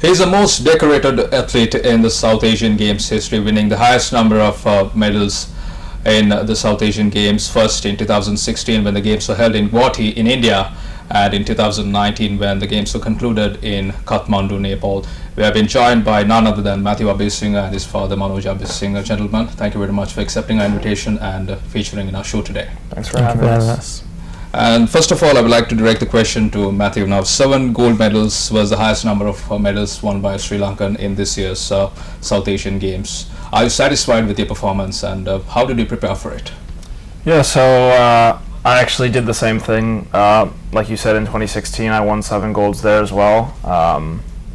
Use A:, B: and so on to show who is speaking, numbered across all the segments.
A: He's the most decorated athlete in the South Asian Games history, winning the highest number of medals in the South Asian Games, first in 2016 when the Games were held in Guwahati in India, and in 2019 when the Games were concluded in Kathmandu, Nepal. We have been joined by none other than Matthew Abeysinghe and his father Manoj Abeysinghe. Gentlemen, thank you very much for accepting our invitation and featuring in our show today.
B: Thanks for having us.
A: And first of all, I would like to direct the question to Matthew. Now, 7 gold medals was the highest number of medals won by Sri Lankan in this year's South Asian Games. Are you satisfied with your performance, and how did you prepare for it?
B: Yeah, so I actually did the same thing. Like you said, in 2016, I won 7 golds there as well.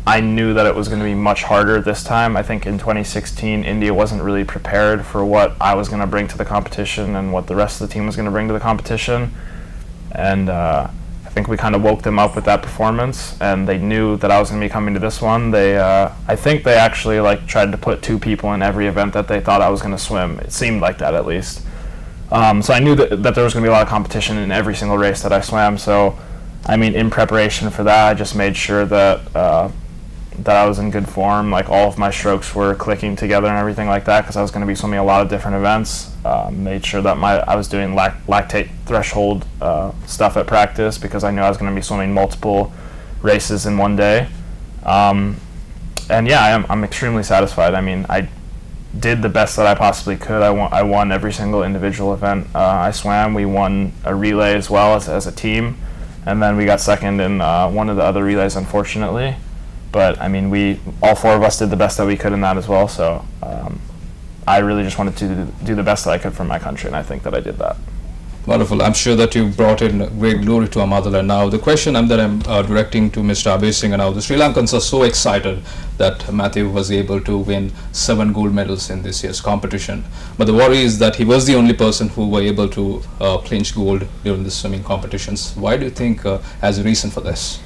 B: I knew that it was going to be much harder this time. I think in 2016, India wasn't really prepared for what I was going to bring to the competition and what the rest of the team was going to bring to the competition. And I think we kind of woke them up with that performance, and they knew that I was going to be coming to this one. I think they actually tried to put 2 people in every event that they thought I was going to swim. It seemed like that, at least. So I knew that there was going to be a lot of competition in every single race that I swam. So, I mean, in preparation for that, I just made sure that that I was in good form. Like, all of my strokes were clicking together and everything like that, because I was going to be swimming a lot of different events. Made sure that I was doing lactate threshold stuff at practice, because I knew I was going to be swimming multiple races in one day. And yeah, I'm extremely satisfied. I mean, I did the best that I possibly could. I won every single individual event I swam. We won a relay as well as a team, and then we got second in one of the other relays, unfortunately. But I mean, all 4 of us did the best that we could in that as well. So I really just wanted to do the best that I could for my country, and I think that I did that.
A: Wonderful. I'm sure that you brought in great glory to our motherland. Now, the question that I'm directing to Mr. Abeysinghe now, the Sri Lankans are so excited that Matthew was able to win 7 gold medals in this year's competition. But the worry is that he was the only person who were able to clinch gold during the swimming competitions. Why do you think as a reason for this?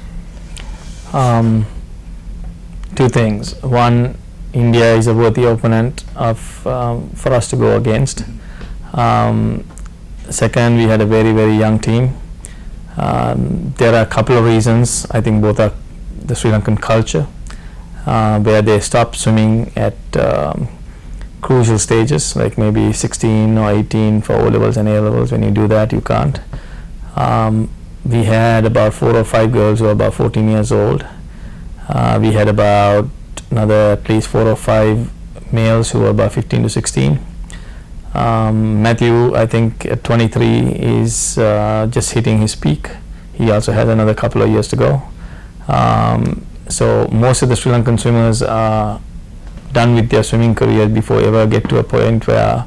C: 2 things. One, India is a worthy opponent for us to go against. Second, we had a very, very young team. There are a couple of reasons. I think both are the Sri Lankan culture, where they stop swimming at crucial stages, like maybe 16 or 18 for O levels and A levels. When you do that, you can't. We had about 4 or 5 girls who were about 14 years old. We had about another at least 4 or 5 males who were about 15 to 16. Matthew, I think at 23, is just hitting his peak. He also has another couple of years to go. So most of the Sri Lankan swimmers are done with their swimming career before ever get to a point where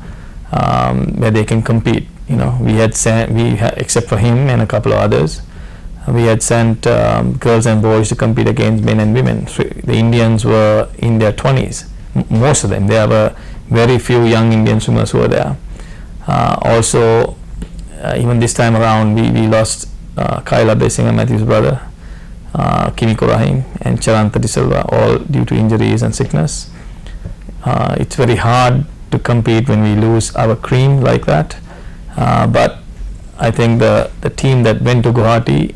C: they can compete. You know, except for him and a couple of others, we had sent girls and boys to compete against men and women. So the Indians were in their 20s, most of them. There were very few young Indian swimmers who were there. Also, even this time around, we lost Kyle Abeysinghe, Matthew's brother, Kimiko Rahim, and Charanta De Silva, all due to injuries and sickness. It's very hard to compete when we lose our cream like that. But I think the team that went to Guwahati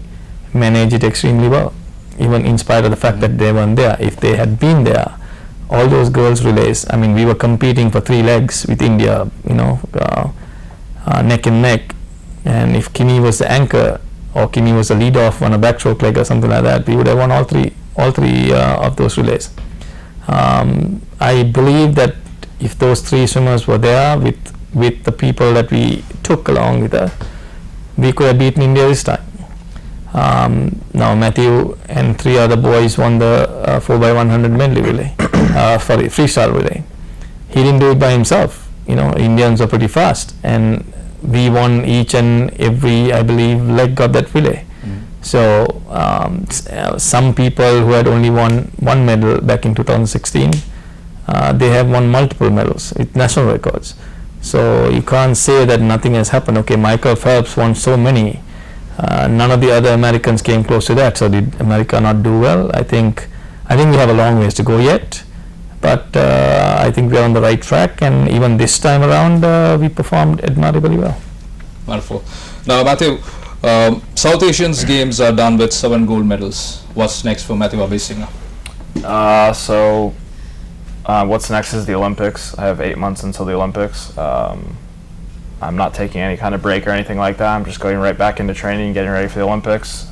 C: managed it extremely well, even in spite of the fact that they weren't there. If they had been there, all those girls relays, I mean, we were competing for 3 legs with India, you know, neck and neck. And if Kimi was the anchor, or Kimi was the lead off on a backstroke leg or something like that, we would have won all three of those relays. I believe that if those 3 swimmers were there with the people that we took along with us, we could have beaten India this time. Now Matthew and 3 other boys won the 4x100 medley relay, freestyle relay. He didn't do it by himself. You know, Indians are pretty fast, and we won each and every, I believe, leg of that relay. So some people who had only won 1 medal back in 2016, they have won multiple medals with national records. So you can't say that nothing has happened. Okay, Michael Phelps won so many. None of the other Americans came close to that. So did America not do well? I think we have a long ways to go yet, but I think we are on the right track, and even this time around we performed admirably well.
A: Wonderful. Now, Matthew, South Asian Games are done with 7 gold medals. What's next for Matthew Abeysinghe?
B: What's next is the Olympics. I have 8 months until the Olympics. I'm not taking any kind of break or anything like that. I'm just going right back into training, getting ready for the Olympics.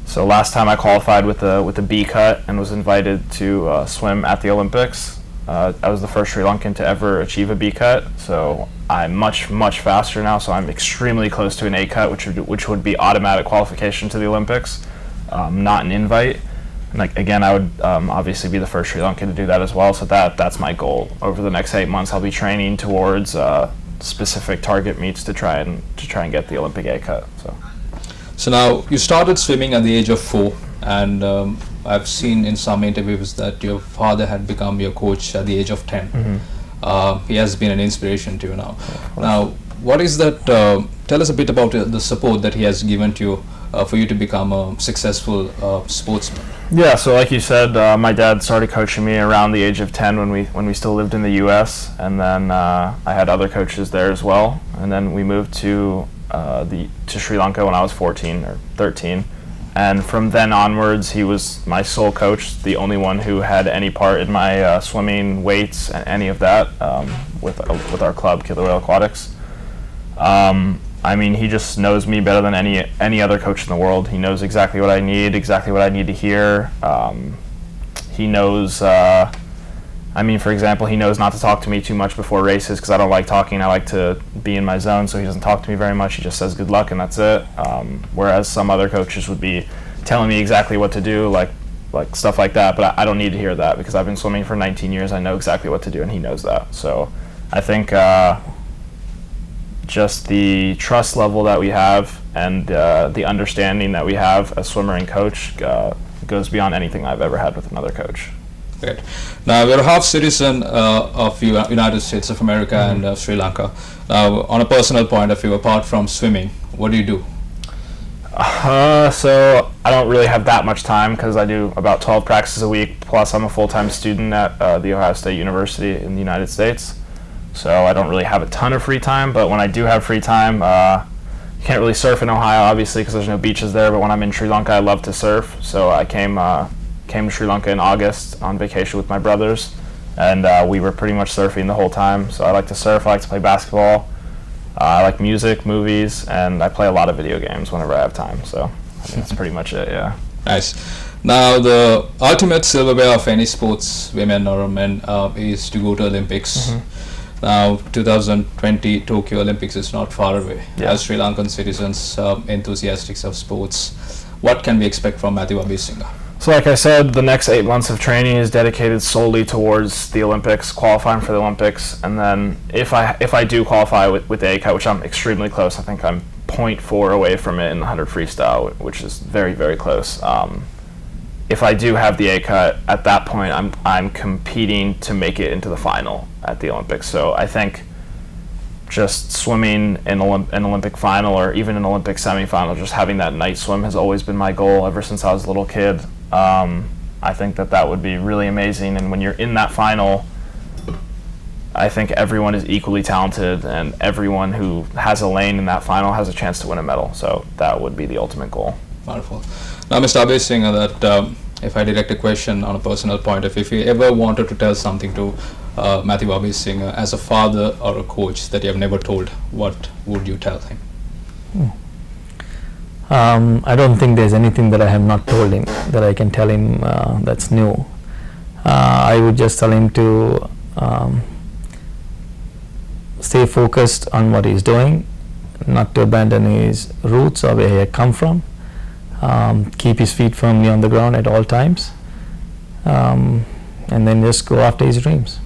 B: So last time I qualified with the B cut and was invited to swim at the Olympics. I was the first Sri Lankan to ever achieve a B cut. So I'm much faster now. So I'm extremely close to an A cut, which would be automatic qualification to the Olympics, not an invite. And again, I would obviously be the first Sri Lankan to do that as well. So that's my goal. Over the next 8 months, I'll be training towards specific target meets to try and get the Olympic A cut.
A: So now you started swimming at the age of 4, and I've seen in some interviews that your father had become your coach at the age of 10.
B: Mm-hmm.
A: He has been an inspiration to you now. Now, what is that? Tell us a bit about the support that he has given to you for you to become a successful sportsman.
B: Yeah, so like you said, my dad started coaching me around the age of 10 when we still lived in the U.S. And then I had other coaches there as well. And then we moved to Sri Lanka when I was 14 or 13. And from then onwards, he was my sole coach, the only one who had any part in my swimming, weights, and any of that with our club, Killer Whale Aquatics. I mean, he just knows me better than any other coach in the world. He knows exactly what I need to hear. He knows, for example, he knows not to talk to me too much before races because I don't like talking. I like to be in my zone, so he doesn't talk to me very much. He just says good luck and that's it. Whereas some other coaches would be telling me exactly what to do, like stuff like that, but I don't need to hear that because I've been swimming for 19 years. I know exactly what to do, and he knows that. So I think just the trust level that we have and the understanding that we have as swimmer and coach goes beyond anything I've ever had with another coach.
A: Great. Now, you're a half citizen of United States of America and Sri Lanka. Now, on a personal point of view, apart from swimming, what do you do?
B: So I don't really have that much time because I do about 12 practices a week, plus I'm a full-time student at the Ohio State University in the United States. So I don't really have a ton of free time, but when I do have free time, you can't really surf in Ohio, obviously, because there's no beaches there, but when I'm in Sri Lanka, I love to surf. So I came to Sri Lanka in August on vacation with my brothers, and we were pretty much surfing the whole time. So I like to surf, I like to play basketball, I like music, movies, and I play a lot of video games whenever I have time. So I think that's pretty much it, yeah.
A: Nice. Now, the ultimate silverware of any sports, women or men, is to go to Olympics. Now, 2020 Tokyo Olympics is not far away.
B: Yeah.
A: As Sri Lankan citizens, enthusiasts of sports, what can we expect from Matthew Abeysinghe?
B: So like I said, the next 8 months of training is dedicated solely towards the Olympics, qualifying for the Olympics, and then if I do qualify with the A-cut, which I'm extremely close, I think I'm 0.4 away from it in the 100 freestyle, which is very, very close. If I do have the A-cut, at that point I'm competing to make it into the final at the Olympics. So I think just swimming in an Olympic final or even an Olympic semifinal, just having that night swim has always been my goal ever since I was a little kid. I think that would be really amazing, and when you're in that final, I think everyone is equally talented, and everyone who has a lane in that final has a chance to win a medal. So that would be the ultimate goal.
A: Wonderful. Now, Mr. Abeysinghe, that if I direct a question on a personal point of view, if you ever wanted to tell something to Matthew Abeysinghe as a father or a coach that you have never told, what would you tell him?
C: I don't think there's anything that I have not told him that I can tell him that's new. I would just tell him to stay focused on what he's doing, not to abandon his roots or where he had come from. Keep his feet firmly on the ground at all times, and then just go after his dreams.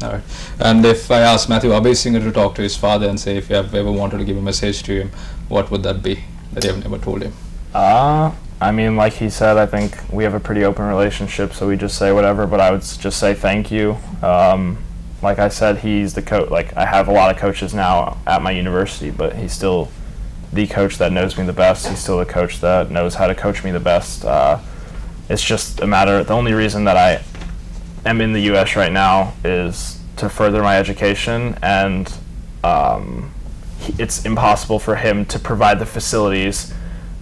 A: All right. And if I ask Matthew Abeysinghe to talk to his father and say if you have ever wanted to give a message to him, what would that be that you have never told him?
B: I mean, like he said, I think we have a pretty open relationship, so we just say whatever, but I would just say thank you. Like I said, he's the coach. Like, I have a lot of coaches now at my university, but he's still the coach that knows me the best. He's still the coach that knows how to coach me the best. It's just a matter, the only reason that I am in the U.S. right now is to further my education, and it's impossible for him to provide the facilities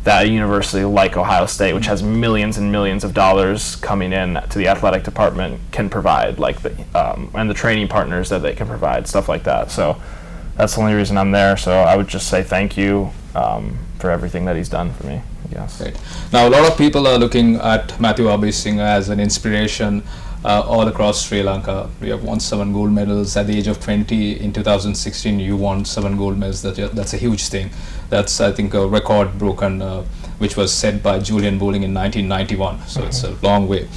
B: that a university like Ohio State, which has millions and millions of dollars coming in to the athletic department, can provide, like and the training partners that they can provide, stuff like that. So that's the only reason I'm there. So I would just say thank you for everything that he's done for me. Yes.
A: Right. Now, a lot of people are looking at Matthew Abeysinghe as an inspiration all across Sri Lanka. You have won 7 gold medals at the age of 20. In 2016, you won 7 gold medals. That's a huge thing. That's, I think, a record broken, which was set by Julian Bowling in 1991. So it's a long way.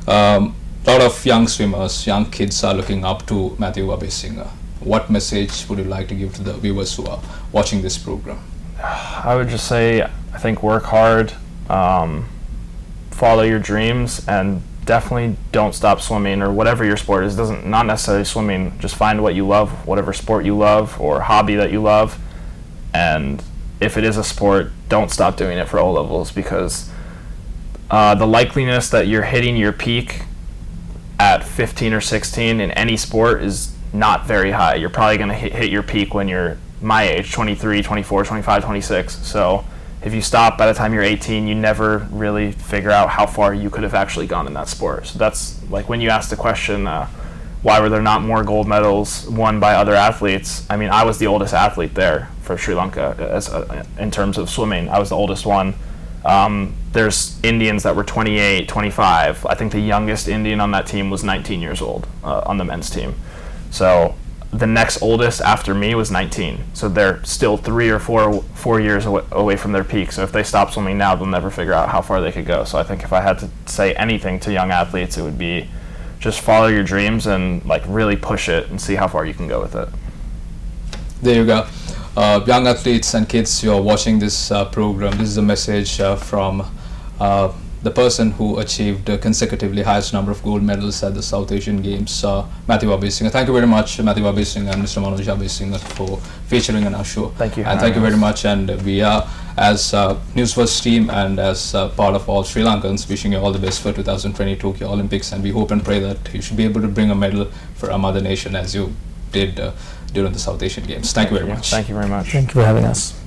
A: A lot of young swimmers, young kids are looking up to Matthew Abeysinghe. What message would you like to give to the viewers who are watching this program?
B: I would just say, I think, work hard, follow your dreams, and definitely don't stop swimming, or whatever your sport is. Not necessarily swimming, just find what you love, whatever sport you love or hobby that you love, and if it is a sport, don't stop doing it for O levels, because the likeliness that you're hitting your peak at 15 or 16 in any sport is not very high. You're probably going to hit your peak when you're my age, 23, 24, 25, 26. So if you stop by the time you're 18, you never really figure out how far you could have actually gone in that sport. So that's like when you ask the question, why were there not more gold medals won by other athletes? I mean, I was the oldest athlete there for Sri Lanka in terms of swimming. I was the oldest one. There's Indians that were 28, 25. I think the youngest Indian on that team was 19 years old on the men's team. So the next oldest after me was 19. So they're still 3 or 4 years away from their peak. So if they stop swimming now, they'll never figure out how far they could go. So I think if I had to say anything to young athletes, it would be just follow your dreams and like really push it and see how far you can go with it.
A: There you go. Young athletes and kids, you're watching this program. This is a message from the person who achieved consecutively highest number of gold medals at the South Asian Games, Matthew Abeysinghe. Thank you very much, Matthew Abeysinghe and Mr. Manoj Abeysinghe, for featuring on our show.
B: Thank you.
A: And thank you very much. And we are, as Newsfirst team and as part of all Sri Lankans, wishing you all the best for 2020 Tokyo Olympics. And we hope and pray that you should be able to bring a medal for our mother nation as you did during the South Asian Games. Thank you very much.
B: Thank you very much.
C: Thank you for having us.